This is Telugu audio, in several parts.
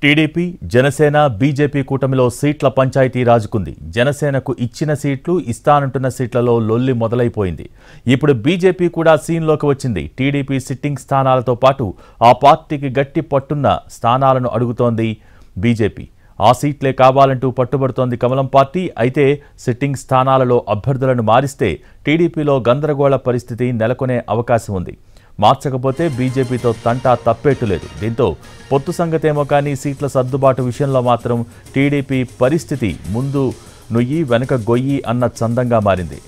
టీడీపీ జనసేన బీజేపీ కూటమిలో సీట్ల పంచాయతీ రాజుకుంది. జనసేనకు ఇచ్చిన సీట్లు ఇస్తానంటున్న సీట్లలో లొల్లి మొదలైపోయింది. ఇప్పుడు బీజేపీ కూడా సీన్లోకి వచ్చింది. టీడీపీ సిట్టింగ్ స్థానాలతో పాటు ఆ పార్టీకి గట్టి పట్టున్న స్థానాలను అడుగుతోంది బీజేపీ. ఆ సీట్లే కావాలంటూ పట్టుబడుతోంది కమలం పార్టీ. అయితే సిట్టింగ్ స్థానాలలో అభ్యర్థులను మారిస్తే టీడీపీలో గందరగోళ పరిస్థితి నెలకొనే అవకాశం ఉంది. మార్చకపోతే బీజేపీతో తంటా తప్పేట్టు లేదు. దీంతో పొత్తు సంగతేమో కానీ సీట్ల సర్దుబాటు విషయంలో మాత్రం టీడీపీ పరిస్థితి ముందు నుయ్యి వెనక గొయ్యి అన్న చందంగా మారింది.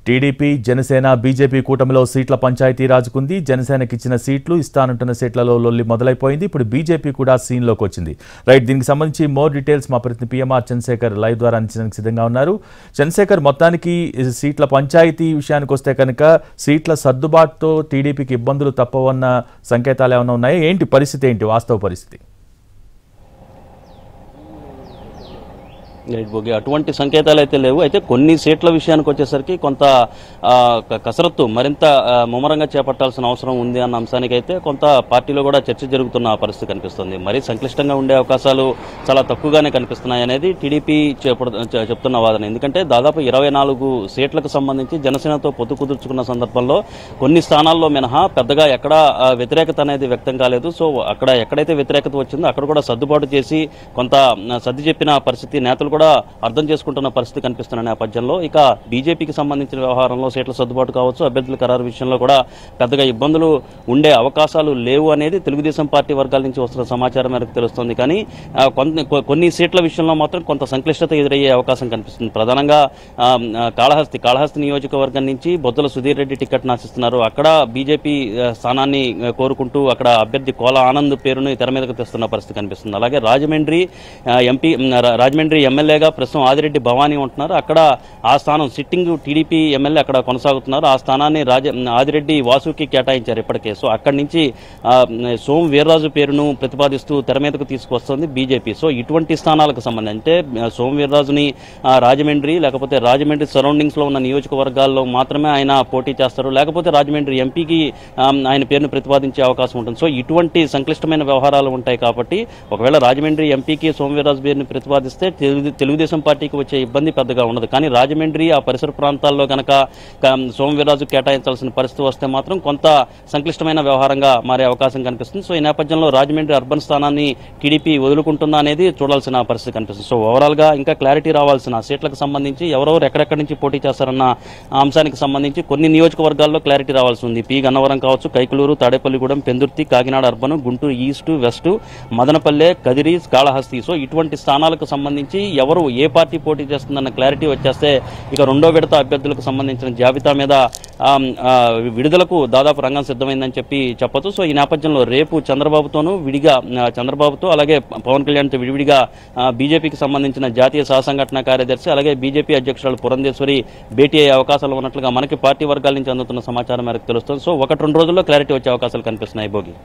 టీడీపీ జనసేన బీజేపీ కూటమిలో సీట్ల పంచాయతీ రాజుకుంది. జనసేనకి ఇచ్చిన సీట్లు ఇస్తానంటున్న సీట్లలో లొల్లి మొదలైపోయింది. ఇప్పుడు బీజేపీ కూడా సీన్లోకి వచ్చింది. రైట్, దీనికి సంబంధించి మోర్ డీటెయిల్స్ మా ప్రతినిధి పిఎంఆర్ చంద్రశేఖర్ లైవ్ ద్వారా అందించడానికి సిద్ధంగా ఉన్నారు. చంద్రశేఖర్, మొత్తానికి సీట్ల పంచాయతీ విషయానికి వస్తే కనుక సీట్ల సర్దుబాటుతో టీడీపీకి ఇబ్బందులు తప్పవన్న సంకేతాలు ఏమైనా ఉన్నాయా? ఏంటి పరిస్థితి, ఏంటి వాస్తవ పరిస్థితి? రైట్ భోగి, అటువంటి సంకేతాలు అయితే లేవు. అయితే కొన్ని సీట్ల విషయానికి వచ్చేసరికి కొంత కసరత్తు మరింత ముమ్మరంగా చేపట్టాల్సిన అవసరం ఉంది అన్న అంశానికైతే కొంత పార్టీలో కూడా చర్చ జరుగుతున్న పరిస్థితి కనిపిస్తుంది. మరీ సంక్లిష్టంగా ఉండే అవకాశాలు చాలా తక్కువగానే కనిపిస్తున్నాయి అనేది టీడీపీ చెప్తున్న వాదన. ఎందుకంటే దాదాపు 24 సీట్లకు సంబంధించి జనసేనతో పొత్తు కుదుర్చుకున్న సందర్భంలో కొన్ని స్థానాల్లో మినహా పెద్దగా ఎక్కడా వ్యతిరేకత అనేది వ్యక్తం కాలేదు. సో అక్కడ ఎక్కడైతే వ్యతిరేకత వచ్చిందో అక్కడ కూడా సర్దుబాటు చేసి కొంత సర్ది చెప్పిన పరిస్థితి నేతలు కూడా అర్థం చేసుకుంటున్న పరిస్థితి కనిపిస్తున్న నేపథ్యంలో ఇక బీజేపీకి సంబంధించిన వ్యవహారంలో సీట్ల సర్దుబాటు కావచ్చు, అభ్యర్థుల ఖరారు విషయంలో కూడా పెద్దగా ఇబ్బందులు ఉండే అవకాశాలు లేవు అనేది తెలుగుదేశం పార్టీ వర్గాల నుంచి వస్తున్న సమాచారం మేరకు తెలుస్తోంది. కానీ కొన్ని సీట్ల విషయంలో మాత్రం కొంత సంక్లిష్టత ఎదురయ్యే అవకాశం కనిపిస్తుంది. ప్రధానంగా కాళహస్తి నియోజకవర్గం నుంచి బొద్దల సుధీర్ రెడ్డి టికెట్ ఆశిస్తున్నారు. అక్కడ బీజేపీ స్థానాన్ని కోరుకుంటూ అక్కడ అభ్యర్థి కోల ఆనంద్ పేరును తెర మీదకు తెస్తున్న పరిస్థితి కనిపిస్తుంది. అలాగే రాజమండ్రి ఎమ్మెల్యేగా ప్రస్తుతం ఆదిరెడ్డి భవానీ ఉంటున్నారు. అక్కడ ఆ స్థానం సిట్టింగ్ టీడీపీ ఎమ్మెల్యే అక్కడ కొనసాగుతున్నారు. ఆ స్థానాన్ని ఆదిరెడ్డి వాసుకి కేటాయించారు ఇప్పటికే. సో అక్కడి నుంచి సోము వీర్రాజు పేరును ప్రతిపాదిస్తూ తెర మీదకు తీసుకొస్తుంది బీజేపీ. సో ఇటువంటి స్థానాలకు సంబంధించి అంటే సోము వీర్రాజుని రాజమండ్రి లేకపోతే రాజమండ్రి సరౌండింగ్స్ లో ఉన్న నియోజకవర్గాల్లో మాత్రమే ఆయన పోటీ చేస్తారు, లేకపోతే రాజమండ్రి ఎంపీకి ఆయన పేరును ప్రతిపాదించే అవకాశం ఉంటుంది. సో ఇటువంటి సంక్లిష్టమైన వ్యవహారాలు ఉంటాయి కాబట్టి ఒకవేళ రాజమండ్రి ఎంపీకి సోము వీర్రాజు పేరును ప్రతిపాదిస్తే తెలుగుదేశం పార్టీకి వచ్చే ఇబ్బంది పెద్దగా ఉండదు. కానీ రాజమండ్రి ఆ పరిసర ప్రాంతాల్లో కనుక సోము వీర్రాజు కేటాయించాల్సిన పరిస్థితి వస్తే మాత్రం కొంత సంక్లిష్టమైన వ్యవహారంగా మారే అవకాశం కనిపిస్తుంది. సో ఈ నేపథ్యంలో రాజమండ్రి అర్బన్ స్థానాన్ని టీడీపీ వదులుకుంటుందా అనేది చూడాల్సిన పరిస్థితి కనిపిస్తుంది. సో ఓవరాల్ గా ఇంకా క్లారిటీ రావాల్సిన సీట్లకు సంబంధించి ఎవరెవరు ఎక్కడెక్కడి నుంచి పోటీ చేస్తారన్న అంశానికి సంబంధించి కొన్ని నియోజకవర్గాల్లో క్లారిటీ రావాల్సి ఉంది. పి గన్నవరం కావచ్చు, Kaikaluru, Tadepalligudem, Pendurthi, Kakinada urban, Guntur east, west, Madanapalle, Kadiri, Kalahasti. So ఇటువంటి స్థానాలకు సంబంధించి ఎవరు ఏ పార్టీ పోటీ చేస్తుందన్న క్లారిటీ వచ్చేస్తే ఇక రెండో విడత అభ్యర్థులకు సంబంధించిన జాబితా మీద విడుదలకు దాదాపు రంగం సిద్ధమైందని చెప్పొచ్చు. సో ఈ నేపథ్యంలో రేపు చంద్రబాబుతో అలాగే పవన్ కళ్యాణ్తో విడివిడిగా బీజేపీకి సంబంధించిన జాతీయ సహసంఘటన కార్యదర్శి అలాగే బీజేపీ అధ్యక్షురాలు పురంధేశ్వరి భేటీ అయ్యే అవకాశాలు ఉన్నట్లుగా మనకి పార్టీ వర్గాల నుంచి అందుతున్న సమాచారం మేరకు తెలుస్తుంది. సో 1-2 రోజుల్లో క్లారిటీ వచ్చే అవకాశాలు కనిపిస్తున్నాయి భోగి.